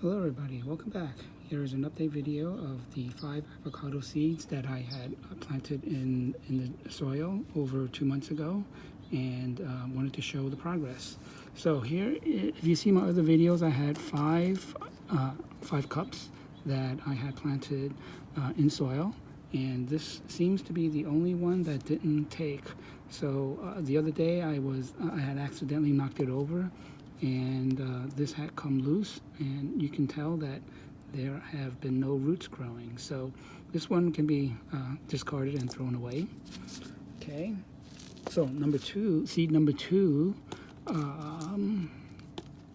Hello everybody, welcome back. Here is an update video of the 5 avocado seeds that I had planted in the soil over 2 months ago, and wanted to show the progress. So here, if you see my other videos, I had five cups that I had planted in soil, and this seems to be the only one that didn't take. So the other day I had accidentally knocked it over, and this had come loose, and you can tell that there have been no roots growing. So this one can be discarded and thrown away. Okay, so seed number two,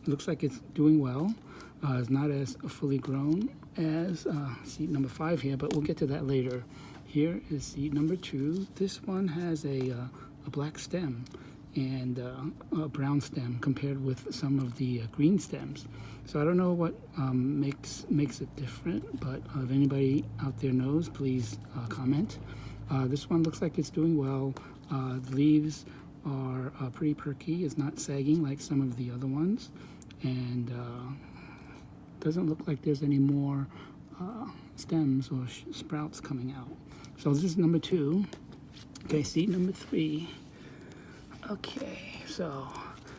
looks like it's doing well. It's not as fully grown as seed number 5 here, but we'll get to that later. Here is seed number 2. This one has a black stem and a brown stem compared with some of the green stems. So I don't know what makes it different, but if anybody out there knows, please comment. This one looks like it's doing well. The leaves are pretty perky. It's not sagging like some of the other ones, and doesn't look like there's any more stems or sprouts coming out. So this is number 2. Okay, seed number 3. Okay, so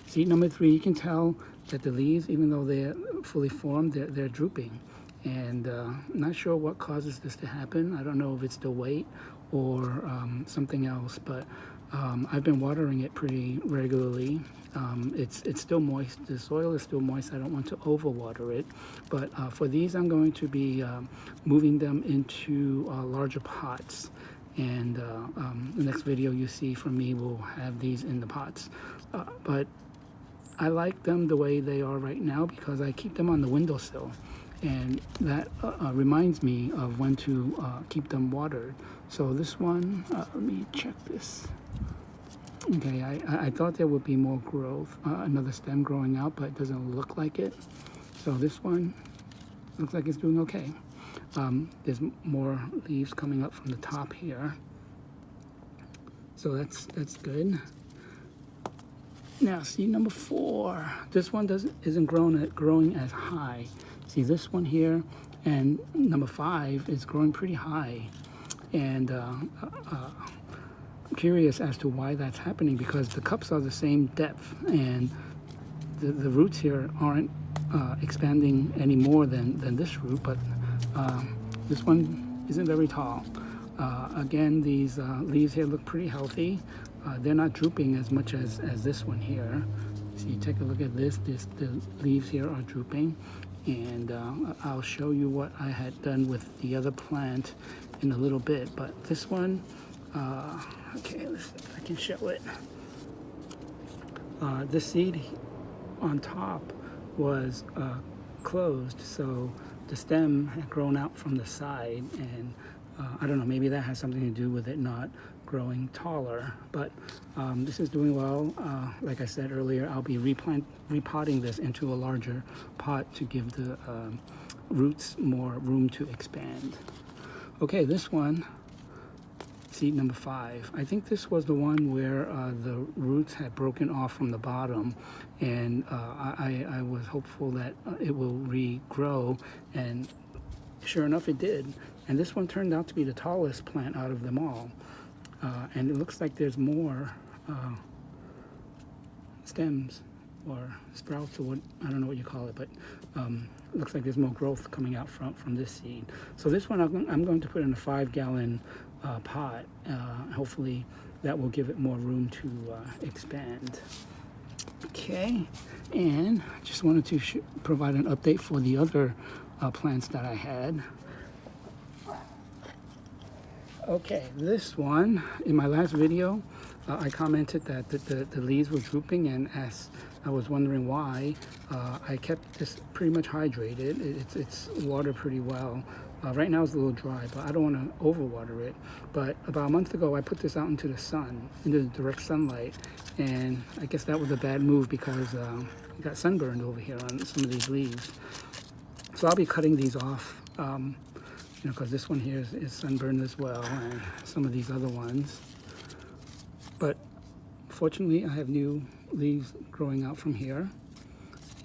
seed number 3, you can tell that the leaves, even though they're fully formed, they're drooping. And not sure what causes this to happen. I don't know if it's the weight or something else, but I've been watering it pretty regularly. It's still moist. The soil is still moist. I don't want to overwater it. But for these, I'm going to be moving them into larger pots. And the next video you see from me will have these in the pots. But I like them the way they are right now because I keep them on the windowsill. And that reminds me of when to keep them watered. So this one, let me check this. Okay, I thought there would be more growth, another stem growing out, but it doesn't look like it. So this one looks like it's doing okay. There's more leaves coming up from the top here, so that's good. Now, seed number 4. This one isn't growing as high. See this one here, and number 5 is growing pretty high, and I'm curious as to why that's happening because the cups are the same depth, and the roots here aren't expanding any more than this root, but this one isn't very tall. Again, these leaves here look pretty healthy. They're not drooping as much as this one here. So you take a look at this, the leaves here are drooping, and I'll show you what I had done with the other plant in a little bit. But this one, okay, let's see if I can show it. This seed on top was closed, so the stem had grown out from the side, and I don't know, maybe that has something to do with it not growing taller, but this is doing well. Like I said earlier, I'll be repotting this into a larger pot to give the roots more room to expand. Okay, this one, seed number 5. I think this was the one where the roots had broken off from the bottom, and I was hopeful that it will regrow, and sure enough it did. And this one turned out to be the tallest plant out of them all. And it looks like there's more stems or sprouts, or what, I don't know what you call it, but it looks like there's more growth coming out from this seed. So this one I'm going to put in a 5-gallon pot. Hopefully that will give it more room to expand. Okay, and I just wanted to provide an update for the other plants that I had. Okay, this one, in my last video, I commented that the leaves were drooping, and as I was wondering why, I kept this pretty much hydrated. It's watered pretty well. Right now it's a little dry, but I don't want to overwater it. But about a month ago, I put this out into the sun, into the direct sunlight, and I guess that was a bad move because I got sunburned over here on some of these leaves. So I'll be cutting these off, because this one here is sunburned as well, and some of these other ones. But fortunately, I have new leaves growing out from here,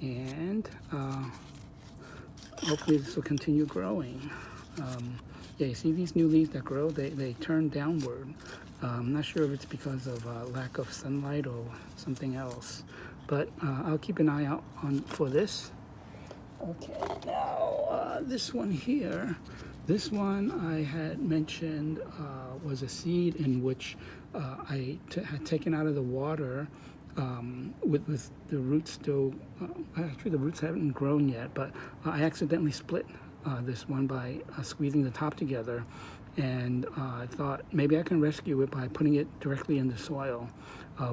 and hopefully this will continue growing. Yeah, you see these new leaves that grow, they turn downward. I'm not sure if it's because of lack of sunlight or something else, but I'll keep an eye out for this. Okay, now this one here, this one I had mentioned was a seed in which I had taken out of the water with the roots still, actually the roots haven't grown yet, but I accidentally split this one by squeezing the top together, and I thought maybe I can rescue it by putting it directly in the soil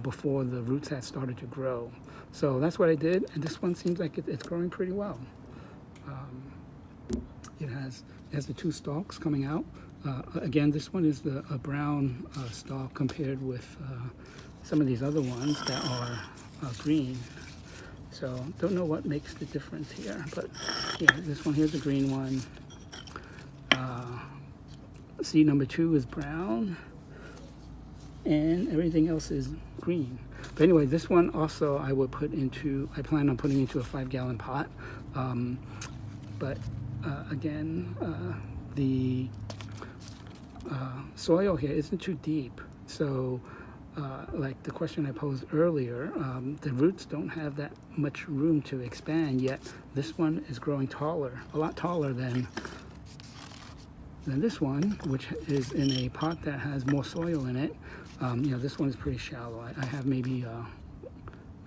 before the roots had started to grow. So that's what I did, and this one seems like it's growing pretty well. It has the two stalks coming out. Again, this one is a brown stalk compared with some of these other ones that are green. So don't know what makes the difference here, but yeah, this one here's the green one. Seed number 2 is brown, and everything else is green. But anyway, this one also I plan on putting into a 5-gallon pot. But again, the soil here isn't too deep, so like the question I posed earlier, the roots don't have that much room to expand, yet this one is growing taller, a lot taller than this one, which is in a pot that has more soil in it. You know, this one is pretty shallow. I have maybe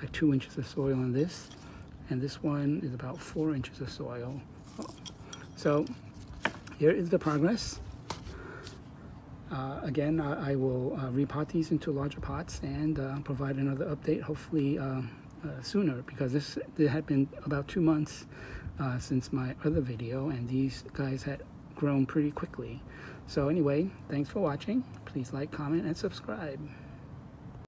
like 2 inches of soil in this, and this one is about 4 inches of soil. So here is the progress. Again, I will repot these into larger pots and provide another update, hopefully sooner, because there had been about 2 months since my other video, and these guys had grown pretty quickly. So anyway, thanks for watching. Please like, comment, and subscribe.